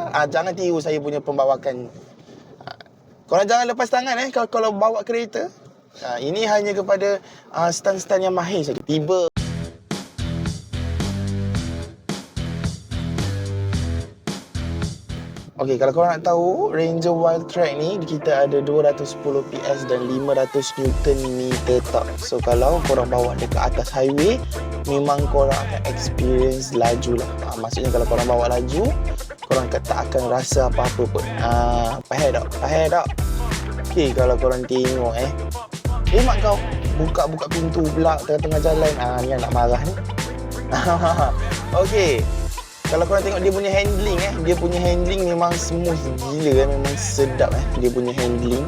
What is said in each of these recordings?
Jangan tiru saya punya pembawakan. Korang jangan lepas tangan kalau bawa kereta. Ini hanya kepada stan-stan yang mahir saja. Tiba. Okey, kalau korang nak tahu, Ranger Wildtrak ni kita ada 210 PS dan 500 Nm torque. So kalau korang bawa dekat atas highway, memang korang akan experience laju lah. Maksudnya kalau korang bawa laju, korang tak akan rasa apa-apa pun. Faham tak? Okey, kalau korang tengok mak kau buka pintu pula tengah-tengah jalan. Ni anak marah ni. Okey. Kalau korang tengok dia punya handling memang smooth gila memang sedap dia punya handling.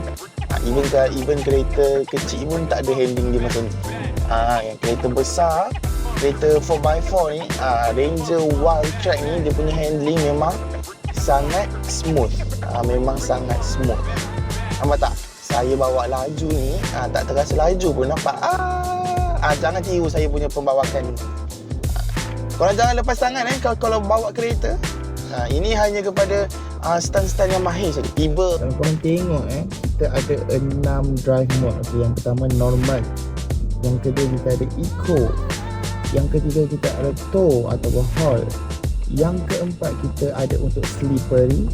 Even kereta kecil pun tak ada handling dia macam ni. Yang kereta besar, kereta 4x4 ni, Ranger Wildtrak ni dia punya handling memang sangat smooth. Memang sangat smooth. Nampak tak? Saya bawa laju ni, tak terasa laju pun nampak. Jangan tiru saya punya pembawakan ni. Korang jangan lepas tangan kalau bawa kereta. Ini hanya kepada stan-stan yang mahir saja. Tiba. Kalau korang tengok kita ada 6 drive mode. Yang pertama normal. Yang kedua kita ada eco. Yang ketiga kita ada tow atau haul. Yang keempat kita ada untuk slippery.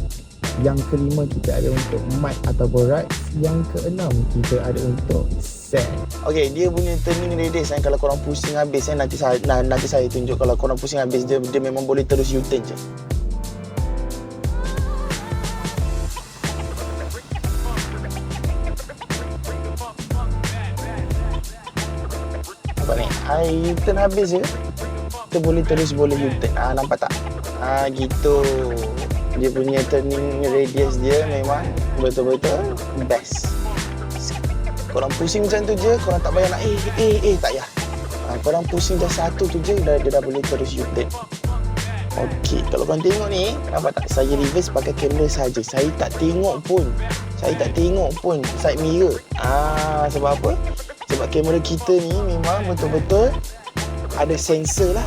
Yang kelima kita ada untuk mud atau ride. Yang keenam kita ada untuk sand. Okey, dia punya turning radius kalau korang pusing habis nanti saya tunjuk. Kalau korang pusing habis dia memang boleh terus U-turn je. Nampak ni, U-turn habis je kita boleh U-turn. Nampak tak? Gitu. Dia punya turning radius dia memang betul-betul best. Korang pusing macam tu je, korang tak payah nak tak payah. Korang pusing dah satu tu je, dia dah boleh terus U-turn. Okey, kalau korang tengok ni, nampak tak? Saya reverse pakai kamera saja. Saya tak tengok pun side mirror. Sebab apa? Sebab kamera kita ni memang betul-betul ada sensor lah.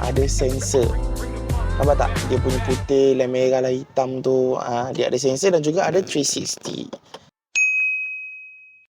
Ada sensor. Nampak tak? Dia punya putih, lah merah, lah hitam tu. Dia ada sensor dan juga ada 360.